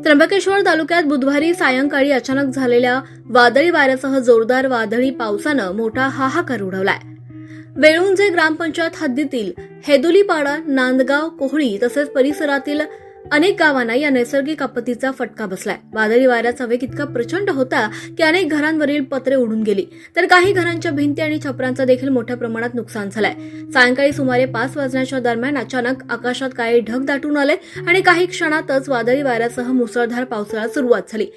त्र्यंबकेश्वर तालुक्यात बुधवारी सायंकाळी अचानक झालेल्या वादळी वाऱ्यासह जोरदार वादळी पावसानं मोठा हाहाकार उडवलाय। वेळुंजे ग्रामपंचायत हद्दीतील हेदुलीपाडा, नांदगाव, कोहळी तसेच परिसरातील अनेक गावांना या नैसर्गिक आपत्तीचा फटका बसलाय। वादळी वाऱ्याचा वेग इतका प्रचंड होता की अनेक घरांवरील पत्रे उडून गेली, तर काही घरांच्या भिंती आणि छपरांचं देखील मोठ्या प्रमाणात नुकसान झालंय। सायंकाळी सुमारे 5 वाजण्याच्या दरम्यान अचानक आकाशात काळे ढग दाटून आले आणि काही क्षणातच वादळी वाऱ्यासह मुसळधार पावसाला सुरुवात झाली।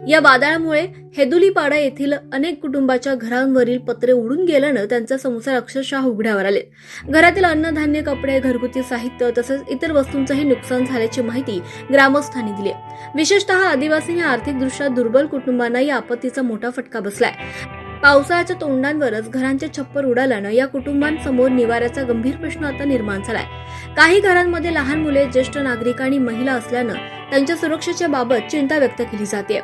या वादळामुळे हेदुलीपाडा येथील अनेक कुटुंबाच्या घरांवरील पत्रे उडून गेल्यानं त्यांचे संसार अक्षरशः उघड्यावर आले। घरातील अन्नधान्य, कपडे, घरगुती साहित्य तसेच इतर वस्तूंचंही नुकसान झाल्याची माहिती ग्रामस्थांनी दिली। विशेषतः आदिवासी आणि आर्थिकदृष्ट्या दुर्बल कुटुंबांना या आपत्तीचा मोठा फटका बसलाय। पावसाळ्याच्या तोंडांवरच घरांचे छप्पर उडाल्यानं या कुटुंबांसमोर निवाऱ्याचा गंभीर प्रश्न आता निर्माण झालाय। काही घरांमध्ये लहान मुले, ज्येष्ठ नागरिक आणि महिला असल्यानं त्यांच्या सुरक्षेच्या बाबत चिंता व्यक्त केली जाते।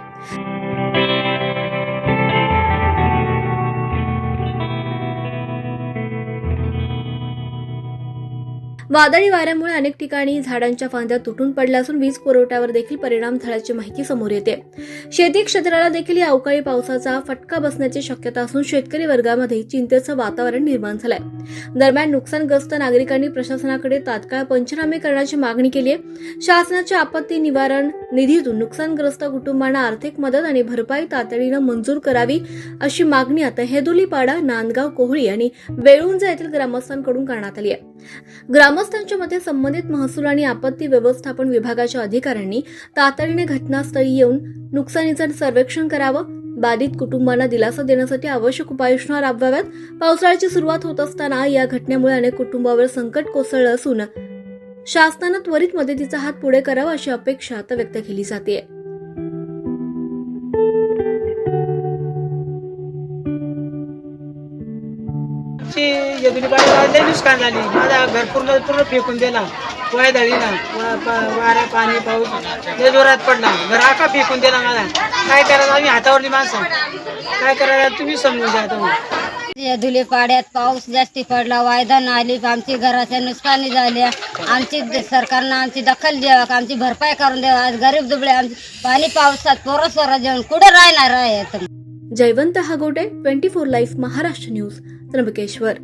वादळी वाऱ्यामुळे अनेक ठिकाणी झाडांच्या फांद्या तुटून पडल्या असून वीज पुरवठ्यावर देखील परिणाम झाल्याची माहिती समोर येते। शेती क्षेत्राला देखील या अवकाळी पावसाचा फटका बसण्याची शक्यता असून शेतकरी वर्गामध्ये चिंतेचं वातावरण निर्माण झालंय। दरम्यान नुकसानग्रस्त नागरिकांनी प्रशासनाकडे तात्काळ पंचनामे करण्याची मागणी केली आहे। शासनाच्या आपत्ती निवारण निधीतून नुकसानग्रस्त कुटुंबांना आर्थिक मदत आणि भरपाई तातडीनं मंजूर करावी अशी मागणी आता हेदुलीपाडा, नांदगाव, कोहळी आणि वेळुंजे येथील ग्रामस्थांकडून करण्यात आली आहे। ग्रामस्थांच्या मते संबंधित महसूल आणि आपत्ती व्यवस्थापन विभागाच्या अधिकाऱ्यांनी तातडीने घटनास्थळी येऊन नुकसानीचं सर्वेक्षण करावं, बाधित कुटुंबांना दिलासा देण्यासाठी आवश्यक उपाययोजना राबवाव्यात। पावसाळ्याची सुरुवात होत असताना या घटनेमुळे अनेक कुटुंबावर संकट कोसळलं असून शासनानं त्वरित मदतीचा हात पुढे करावा अशी अपेक्षा आता व्यक्त केली जाते। लय नुकसान झाली। माझा घर पूर्ण फेकून दिला। वारा, पाणी, पाऊस लय जोरात पडला। घर आका फेकून दिला माझा। काय करायला आम्ही हातावरली माणसं, काय करायला तुम्ही समजून घ्या। आता हेदुलीपाड्यात पाऊस जास्ती पडला, वायदा आली, आमची घराच्या नुकसानी झाली। आमची सरकारनं आमची दखल द्यावा, आमची भरपाई करून द्यावा। आज गरीब दुबळे आमची पाणी पावसात पोरं जेवण कुठं राहणार आहे। Jaywant Hagote, 24 live Maharashtra news, Trimbakeshwar.